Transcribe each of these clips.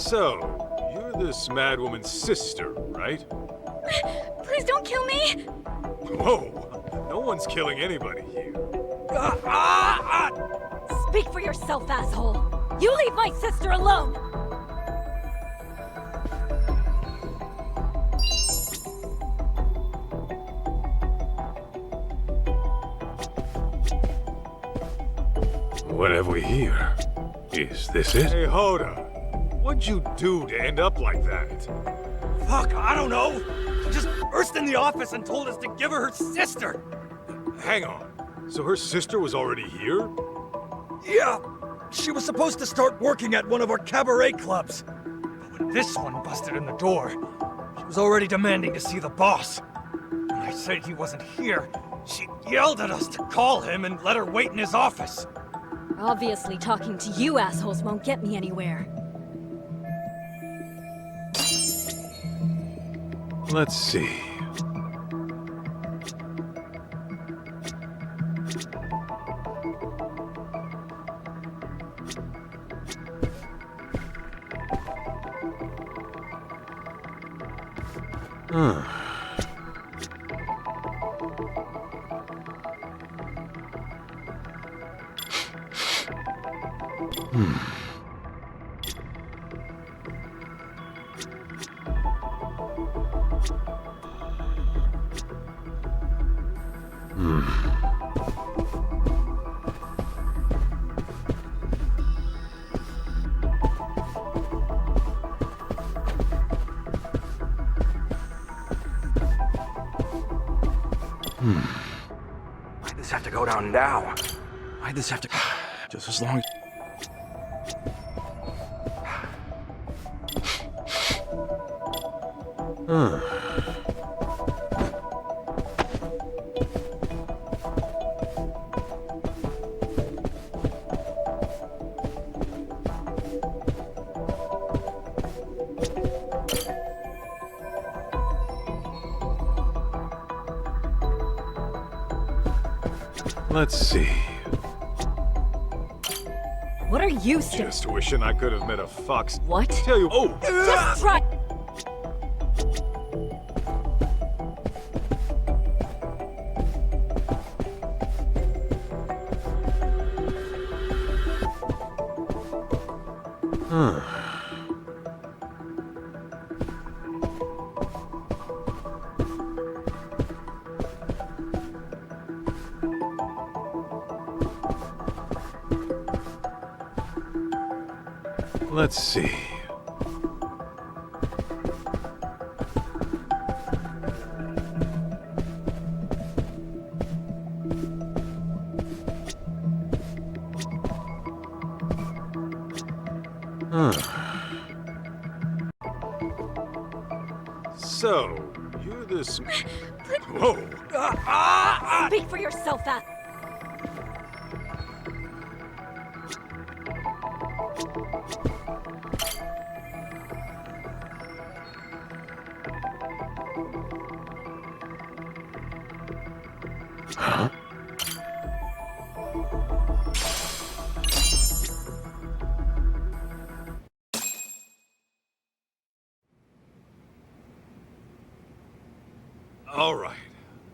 So, you're this madwoman's sister, right? Please don't kill me! Whoa! No one's killing anybody here. Speak for yourself, asshole! You leave my sister alone! What have we here? Is this it? Hey, Hoda! What'd you do to end up like that? Fuck, I don't know. She just burst in the office and told us to give her sister. Hang on. So her sister was already here? Yeah, she was supposed to start working at one of our cabaret clubs. But when this one busted in the door, she was already demanding to see the boss. When I said he wasn't here, she yelled at us to call him and let her wait in his office. Obviously, talking to you assholes won't get me anywhere. Let's see. Why'd this have to go down now? Why'd this have to... Just as long as... Let's see. What are you still? Just wishing I could have met a fox. What? Tell you. Oh! Just try. Let's see. So, you're this... Whoa! Speak for yourself, ass. Huh? All right.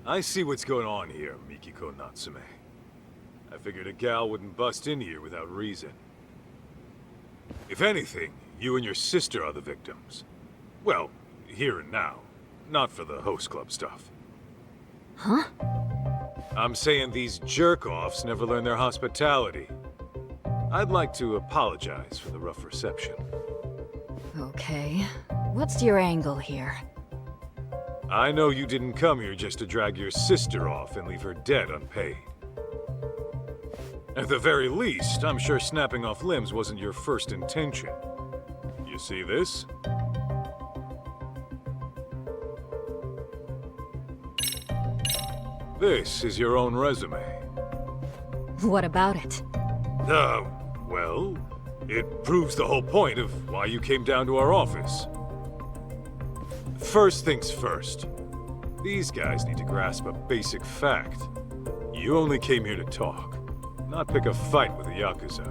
I see what's going on here, Mikiko Natsume. I figured a gal wouldn't bust in here without reason. If anything, you and your sister are the victims. Well, here and now. Not for the host club stuff. Huh? I'm saying these jerk-offs never learn their hospitality. I'd like to apologize for the rough reception. Okay. What's your angle here? I know you didn't come here just to drag your sister off and leave her dead unpaid. At the very least, I'm sure snapping off limbs wasn't your first intention. You see this? This is your own resume. What about it? Well, it proves the whole point of why you came down to our office. First things first. These guys need to grasp a basic fact. You only came here to talk, not pick a fight with the Yakuza.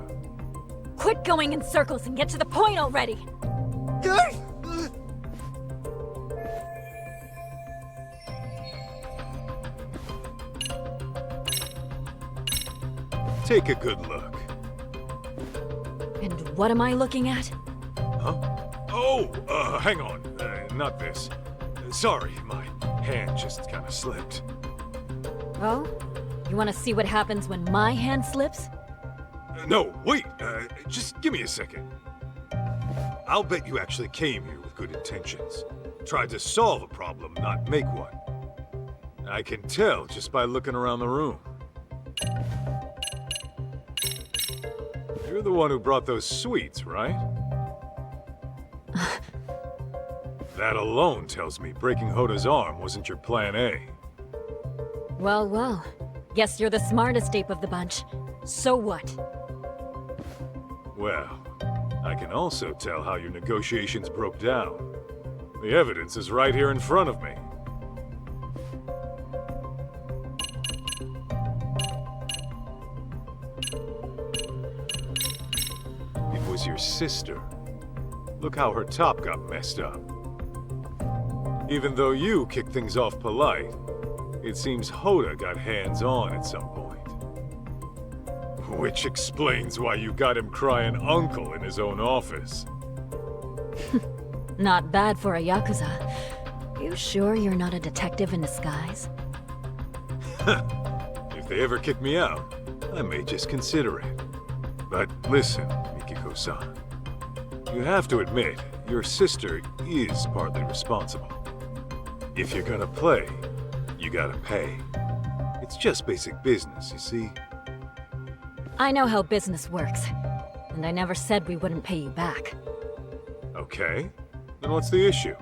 Quit going in circles and get to the point already! Take a good look. And what am I looking at? Huh? Oh, hang on. Not this. Sorry, my hand just kind of slipped. Oh? You want to see what happens when my hand slips? No, wait. Just give me a second. I'll bet you actually came here with good intentions. Tried to solve a problem, not make one. I can tell just by looking around the room. You're the one who brought those sweets, right? That alone tells me breaking Hoda's arm wasn't your plan A. Well, well. Guess you're the smartest ape of the bunch. So what? Well, I can also tell how your negotiations broke down. The evidence is right here in front of me. It was your sister. Look how her top got messed up. Even though you kicked things off polite, it seems Hoda got hands-on at some point. Which explains why you got him crying uncle in his own office. Not bad for a Yakuza. You sure you're not a detective in disguise? If they ever kick me out, I may just consider it. But listen, Mikiko-san. You have to admit, your sister is partly responsible. If you're gonna play, you gotta pay. It's just basic business, you see? I know how business works, and I never said we wouldn't pay you back. Okay, then what's the issue?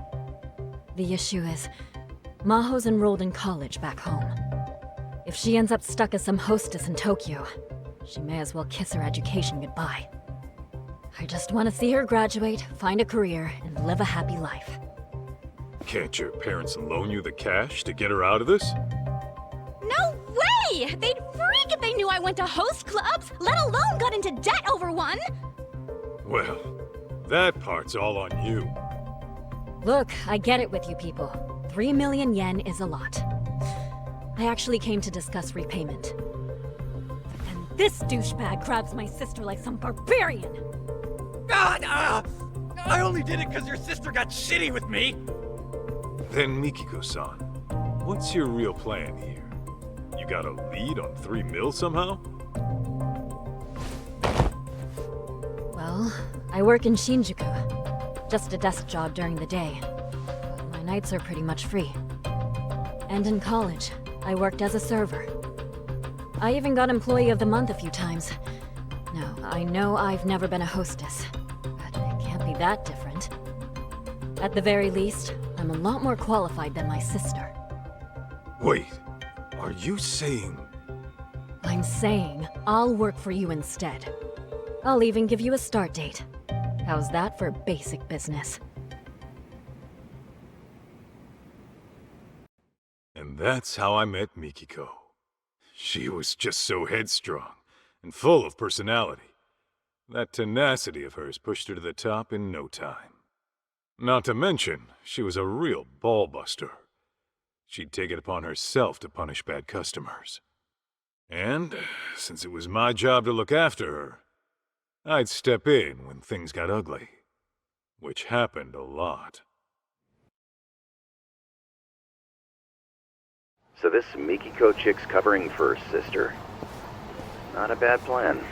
The issue is, Maho's enrolled in college back home. If she ends up stuck as some hostess in Tokyo, she may as well kiss her education goodbye. I just want to see her graduate, find a career, and live a happy life. Can't your parents loan you the cash to get her out of this? No way! They'd freak if they knew I went to host clubs, let alone got into debt over one! Well, that part's all on you. Look, I get it with you people. 3 million yen is a lot. I actually came to discuss repayment. And this douchebag grabs my sister like some barbarian! I only did it because your sister got shitty with me! Then Mikiko-san, what's your real plan here? You got a lead on 3 mil somehow? Well, I work in Shinjuku. Just a desk job during the day. But my nights are pretty much free. And in college, I worked as a server. I even got Employee of the Month a few times. Now, I know I've never been a hostess, but it can't be that different. At the very least, I'm a lot more qualified than my sister. Wait, are you saying... I'm saying I'll work for you instead. I'll even give you a start date. How's that for basic business? And that's how I met Mikiko. She was just so headstrong and full of personality. That tenacity of hers pushed her to the top in no time. Not to mention, she was a real ball-buster. She'd take it upon herself to punish bad customers. And, since it was my job to look after her, I'd step in when things got ugly. Which happened a lot. So this Mikiko chick's covering for her sister. Not a bad plan.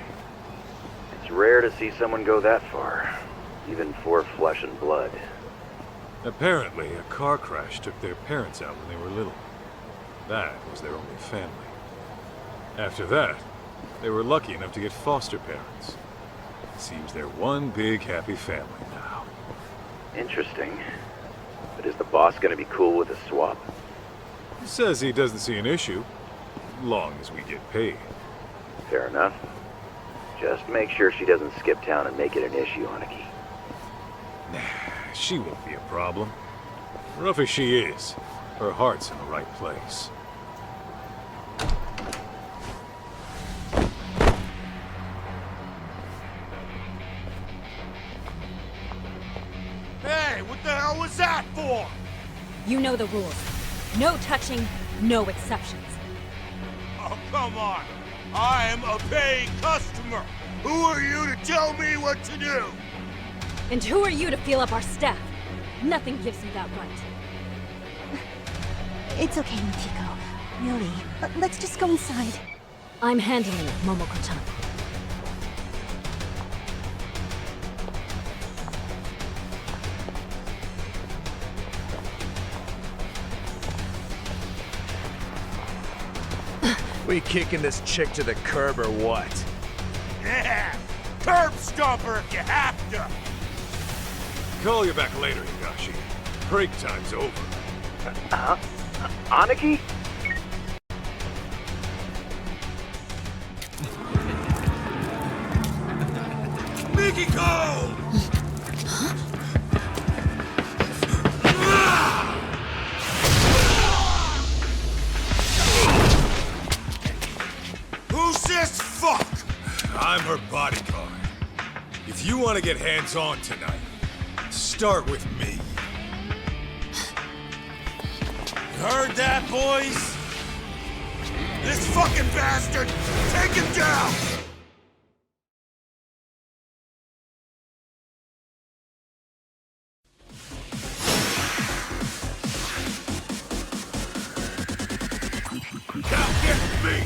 It's rare to see someone go that far, even for flesh and blood. Apparently, a car crash took their parents out when they were little. That was their only family. After that, they were lucky enough to get foster parents. Seems they're one big happy family now. Interesting. But is the boss gonna be cool with a swap? He says he doesn't see an issue, long as we get paid. Fair enough. Just make sure she doesn't skip town and make it an issue, Aniki. Nah, she won't be a problem. Rough as she is, her heart's in the right place. for? You know the rules. No touching, no exceptions. Oh, come on. I'm a paying customer. Who are you to tell me what to do? And who are you to feel up our staff? Nothing gives you that right. It's okay, Mikiko. Really. Let's just go inside. I'm handling it, Momoko-chan. We kicking this chick to the curb or what? Yeah! Curb stomper if you have to! Call you back later, Higashi. Break time's over. Aniki? Mikiko! Who's this fuck? I'm her bodyguard. If you want to get hands-on tonight, start with me. You heard that, boys? This fucking bastard! Take him down! Now get me!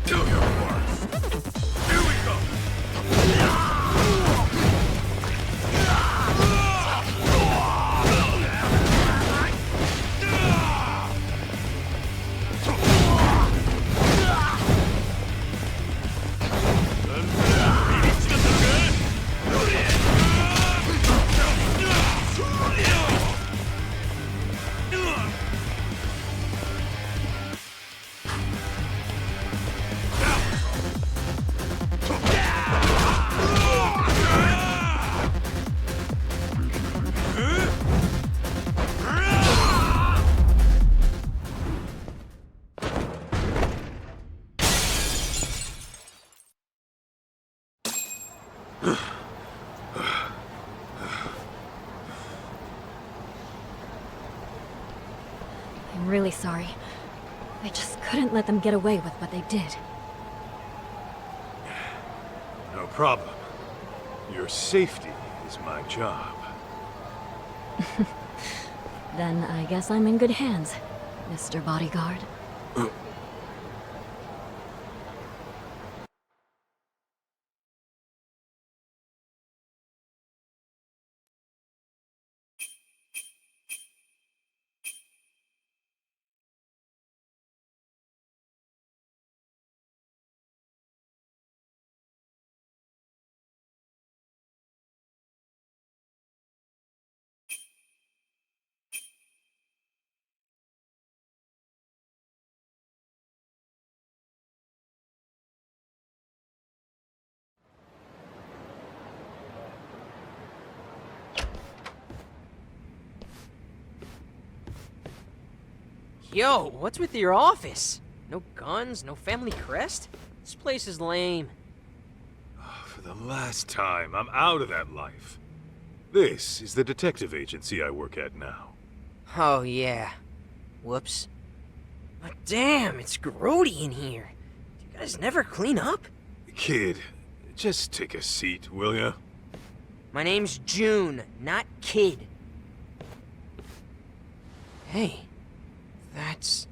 Do your worst. Here we go. I'm really sorry. I just couldn't let them get away with what they did. No problem. Your safety is my job. Then I guess I'm in good hands, Mr. Bodyguard. Yo, what's with your office? No guns, no family crest? This place is lame. For the last time, I'm out of that life. This is the detective agency I work at now. Oh, yeah. Whoops. But damn, it's grody in here. Do you guys never clean up? Kid, just take a seat, will ya? My name's June, not Kid. Hey, that's...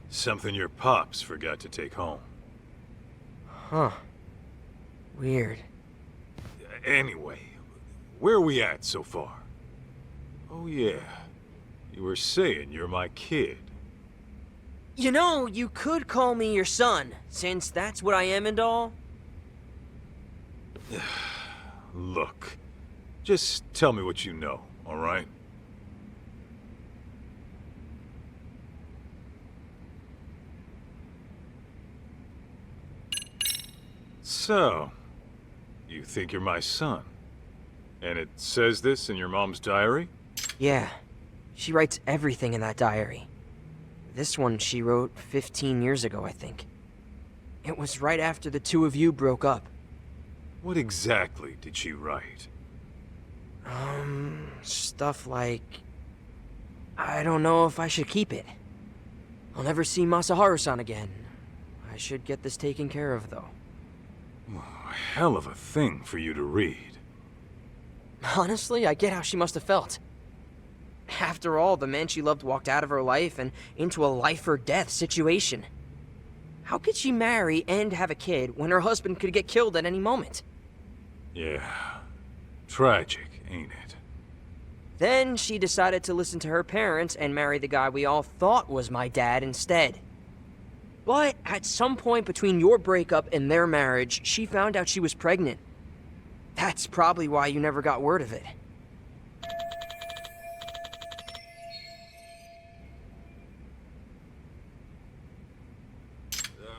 Something your pops forgot to take home. Huh. Weird. Anyway, where are we at so far? Oh yeah, you were saying you're my kid. You know, you could call me your son, since that's what I am and all. Look, just tell me what you know, all right? So, you think you're my son? And it says this in your mom's diary? Yeah, she writes everything in that diary. This one she wrote 15 years ago, I think. It was right after the two of you broke up. What exactly did she write? Stuff like... I don't know if I should keep it. I'll never see Masaharu-san again. I should get this taken care of, though. A hell of a thing for you to read. Honestly, I get how she must have felt. After all, the man she loved walked out of her life and into a life-or-death situation. How could she marry and have a kid when her husband could get killed at any moment? Yeah. Tragic, ain't it? Then she decided to listen to her parents and marry the guy we all thought was my dad instead. But at some point between your breakup and their marriage, she found out she was pregnant. That's probably why you never got word of it.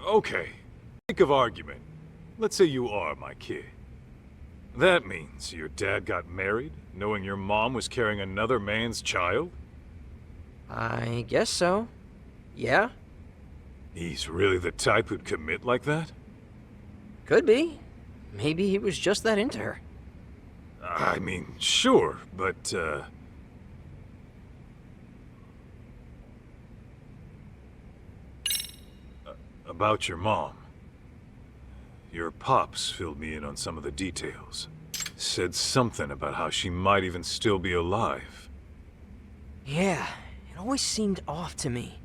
Okay. Sake of argument. Let's say you are my kid. That means your dad got married, knowing your mom was carrying another man's child? I guess so. Yeah? He's really the type who'd commit like that? Could be. Maybe he was just that into her. I mean, sure, but, about your mom. Your pops filled me in on some of the details. Said something about how she might even still be alive. Yeah, it always seemed off to me.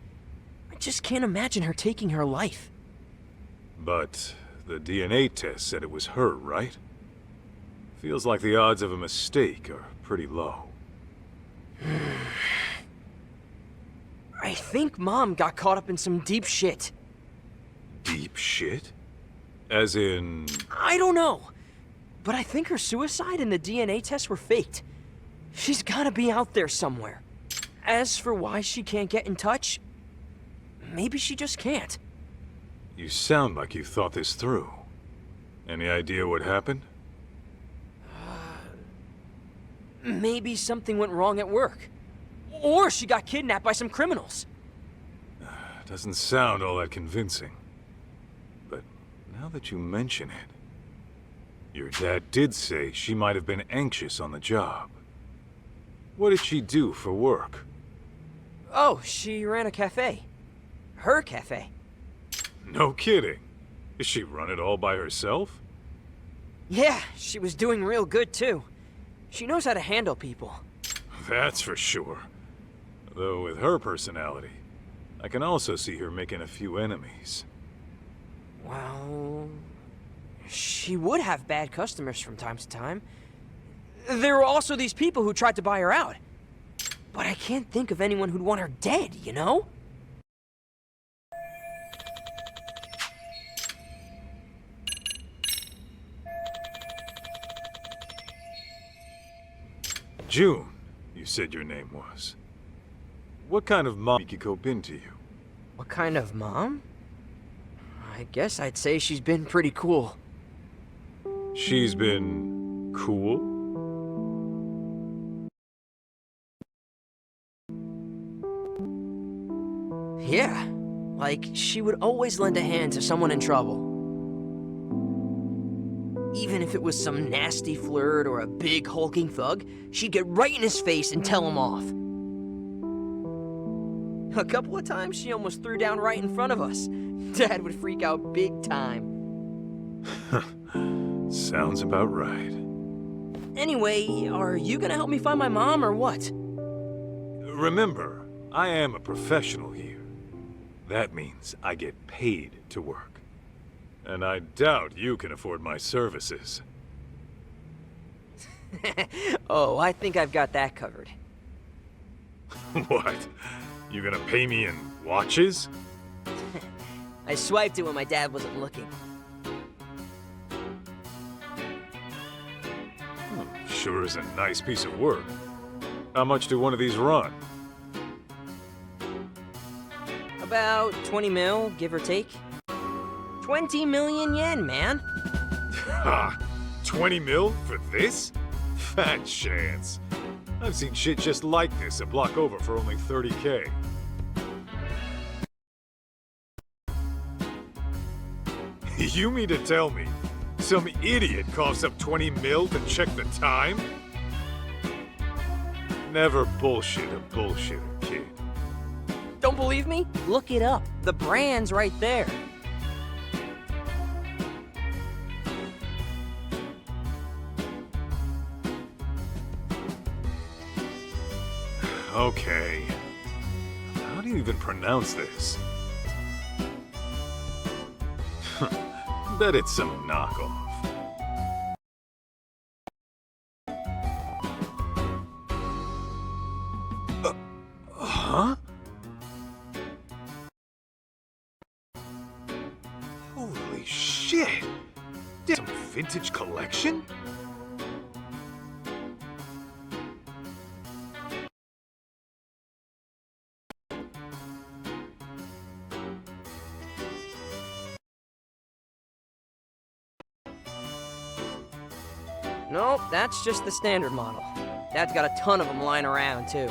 I just can't imagine her taking her life. But the DNA test said it was her, right? Feels like the odds of a mistake are pretty low. I think Mom got caught up in some deep shit. Deep shit? As in... I don't know. But I think her suicide and the DNA tests were faked. She's gotta be out there somewhere. As for why she can't get in touch, maybe she just can't. You sound like you thought this through. Any idea what happened? Maybe something went wrong at work. Or she got kidnapped by some criminals. Doesn't sound all that convincing. But now that you mention it, your dad did say she might have been anxious on the job. What did she do for work? Oh, she ran a cafe. Her cafe. No kidding. Does she run it all by herself? Yeah, she was doing real good too. She knows how to handle people. That's for sure. Though with her personality, I can also see her making a few enemies. Well, she would have bad customers from time to time. There were also these people who tried to buy her out. But I can't think of anyone who'd want her dead, you know? June, you said your name was. What kind of mom Mikiko been to you? What kind of mom? I guess I'd say she's been pretty cool. She's been... cool? Yeah, like she would always lend a hand to someone in trouble. Even if it was some nasty flirt or a big hulking thug, she'd get right in his face and tell him off. A couple of times she almost threw down right in front of us. Dad would freak out big time. Sounds about right. Anyway, are you gonna help me find my mom or what? Remember, I am a professional here. That means I get paid to work. And I doubt you can afford my services. Oh, I think I've got that covered. What? You gonna pay me in watches? I swiped it when my dad wasn't looking. Sure is a nice piece of work. How much do one of these run? About 20 mil, give or take. 20 million yen, man. Ha! 20 mil for this? Fat chance. I've seen shit just like this a block over for only 30K. You mean to tell me some idiot coughs up 20 mil to check the time? Never bullshit a bullshitter, kid. Don't believe me? Look it up. The brand's right there. Okay. How do you even pronounce this? Bet it's some knockoff. Huh? Holy shit! Some vintage collection? Nope, that's just the standard model. Dad's got a ton of them lying around, too.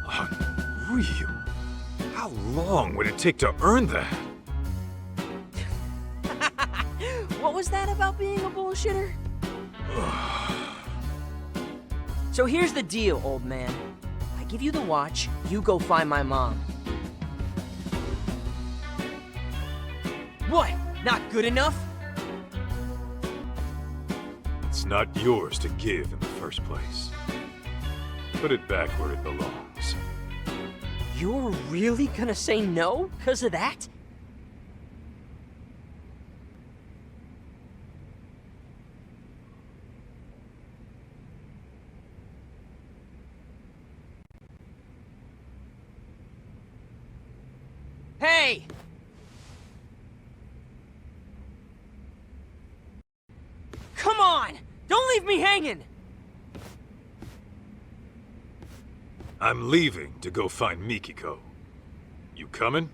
Unreal. How long would it take to earn that? What was that about being a bullshitter? So here's the deal, old man. I give you the watch, you go find my mom. What? Not good enough? It's not yours to give in the first place. Put it back where it belongs. You're really gonna say no because of that? Hey! Come on! Don't leave me hanging! I'm leaving to go find Mikiko. You coming?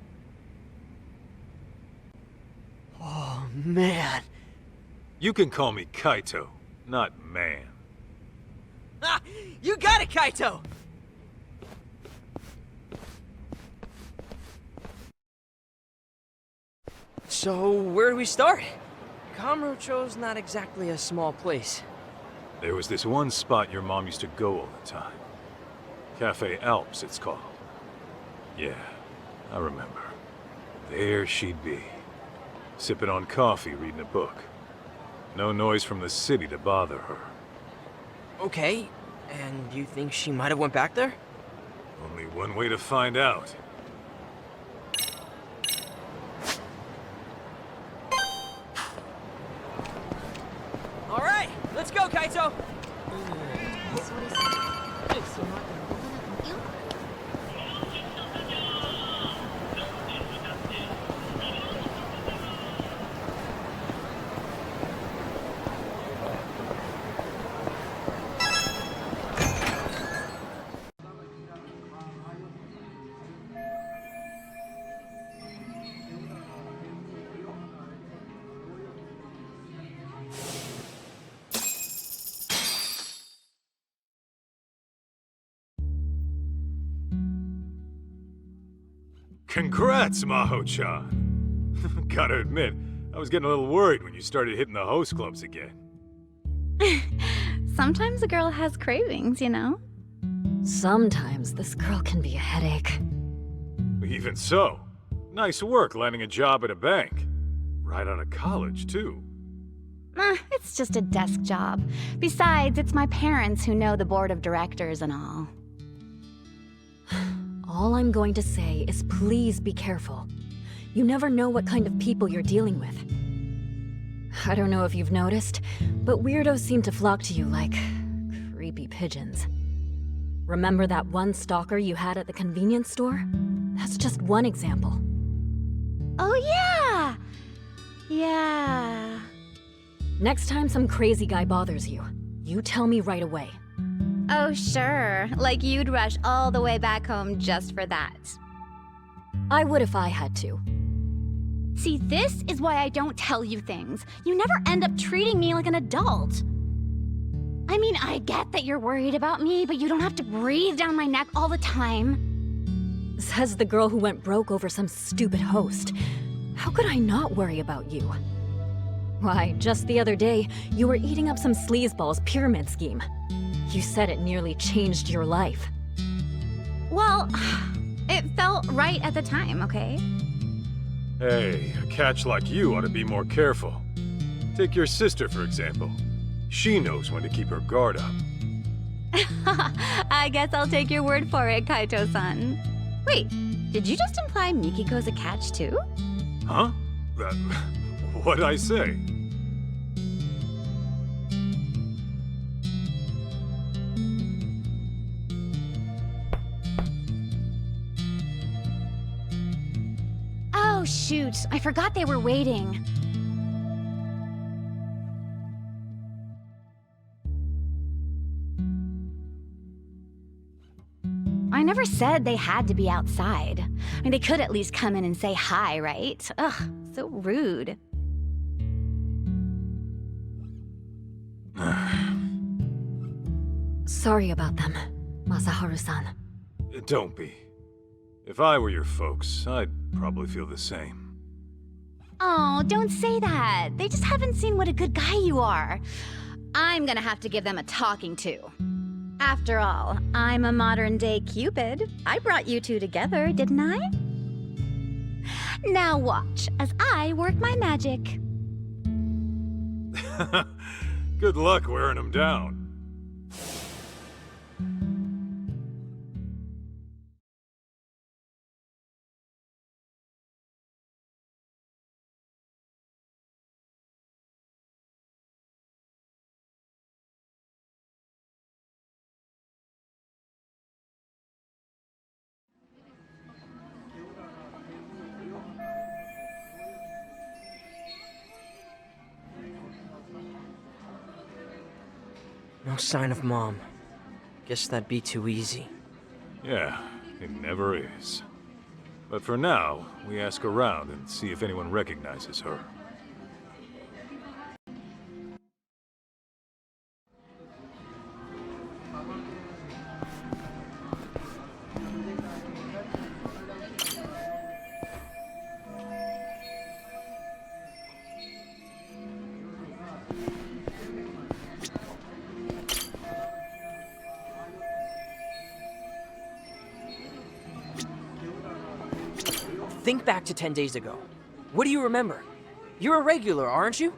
Oh, man. You can call me Kaito, not man. Ah, you got it, Kaito! So, where do we start? Kamurocho's not exactly a small place. There was this one spot your mom used to go all the time. Cafe Alps, it's called. Yeah, I remember. There she'd be. Sipping on coffee, reading a book. No noise from the city to bother her. Okay, and you think she might have went back there? Only one way to find out. All right, let's go, Kaito! Congrats, Maho-chan. Gotta admit, I was getting a little worried when you started hitting the host clubs again. Sometimes a girl has cravings, you know? Sometimes this girl can be a headache. Even so, nice work landing a job at a bank. Right out of college, too. It's just a desk job. Besides, it's my parents who know the board of directors and all. All I'm going to say is please be careful. You never know what kind of people you're dealing with. I don't know if you've noticed, but weirdos seem to flock to you like creepy pigeons. Remember that one stalker you had at the convenience store? That's just one example. Oh yeah! Yeah. Next time some crazy guy bothers you, you tell me right away. Oh sure, like you'd rush all the way back home just for that. I would if I had to. See, this is why I don't tell you things. You never end up treating me like an adult. I mean, I get that you're worried about me, but you don't have to breathe down my neck all the time. Says the girl who went broke over some stupid host. How could I not worry about you? Why, just the other day, you were eating up some sleazeball's pyramid scheme. You said it nearly changed your life. Well, it felt right at the time, okay? Hey, a catch like you ought to be more careful. Take your sister, for example. She knows when to keep her guard up. I guess I'll take your word for it, Kaito-san. Wait, did you just imply Mikiko's a catch too? Huh? What'd I say? Oh, shoot. I forgot they were waiting. I never said they had to be outside. I mean, they could at least come in and say hi, right? Ugh, so rude. Sorry about them, Masaharu-san. Don't be. If I were your folks, I'd probably feel the same. Oh, don't say that. They just haven't seen what a good guy you are. I'm gonna have to give them a talking to. After all, I'm a modern-day Cupid. I brought you two together, didn't I? Now watch as I work my magic. Good luck wearing them down. No sign of Mom. Guess that'd be too easy. Yeah, it never is. But for now, we ask around and see if anyone recognizes her. Think back to 10 days ago. What do you remember? You're a regular, aren't you?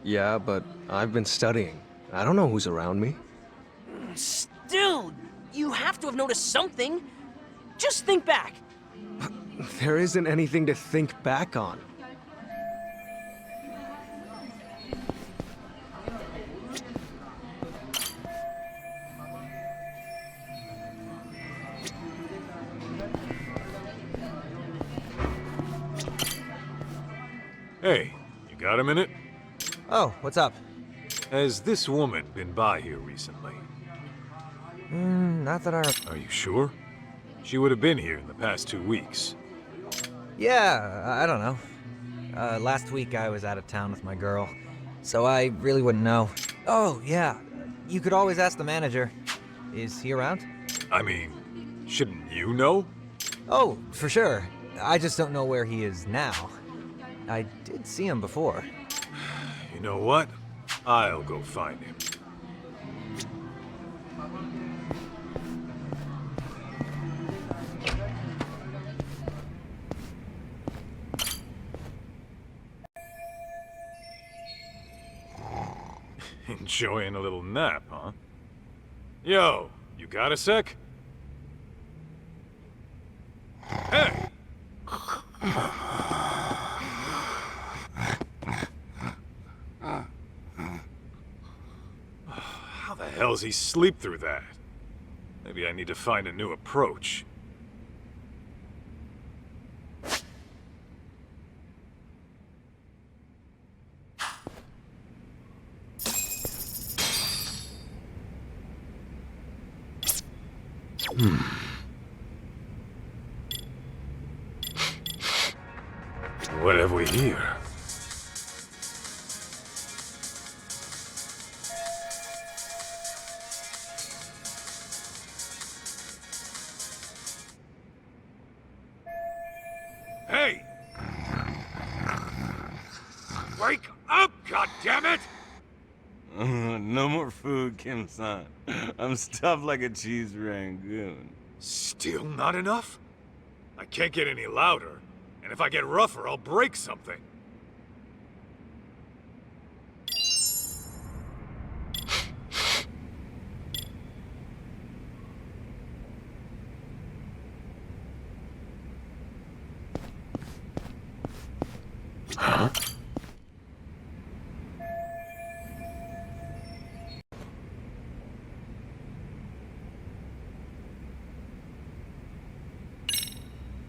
Yeah, but I've been studying. I don't know who's around me. Still, you have to have noticed something. Just think back. There isn't anything to think back on. Hey, you got a minute? Oh, what's up? Has this woman been by here recently? Not that I... Are you sure? She would have been here in the past 2 weeks. Yeah, I don't know. Last week I was out of town with my girl, so I really wouldn't know. Oh, yeah. You could always ask the manager. Is he around? I mean, shouldn't you know? Oh, for sure. I just don't know where he is now. I did see him before. You know what? I'll go find him. Enjoying a little nap, huh? Yo, you got a sec? Hey! How the hell's he sleep through that? Maybe I need to find a new approach. What have we here? damn it! No more food, Kim-san. I'm stuffed like a cheese rangoon. Still not enough? I can't get any louder, and if I get rougher, I'll break something. Huh?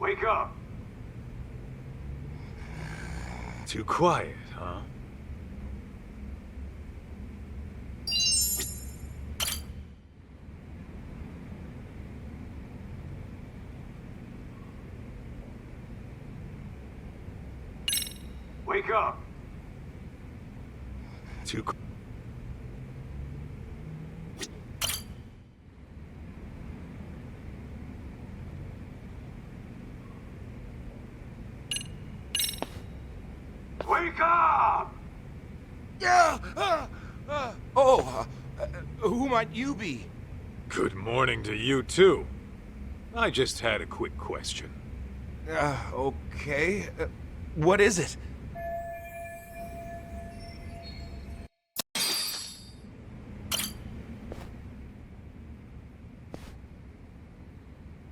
Wake up! Too quiet, huh? Wake up! Too quiet. Wake up! Yeah! Who might you be? Good morning to you, too. I just had a quick question. Okay. What is it?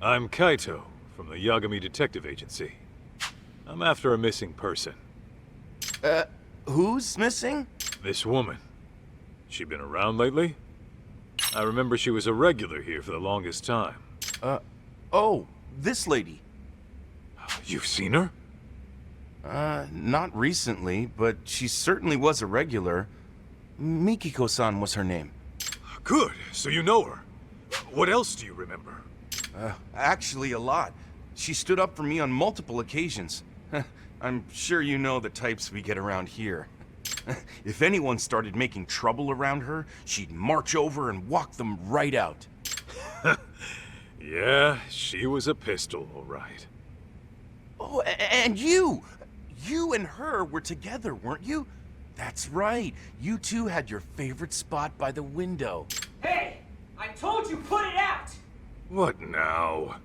I'm Kaito, from the Yagami Detective Agency. I'm after a missing person. Who's missing? This woman. She been around lately? I remember she was a regular here for the longest time. Oh, this lady. You've seen her? Not recently, but she certainly was a regular. Mikiko-san was her name. Good, so you know her. What else do you remember? Actually a lot. She stood up for me on multiple occasions. I'm sure you know the types we get around here. If anyone started making trouble around her, she'd march over and walk them right out. Yeah, she was a pistol, all right. Oh, and you! You and her were together, weren't you? That's right. You two had your favorite spot by the window. Hey! I told you put it out! What now?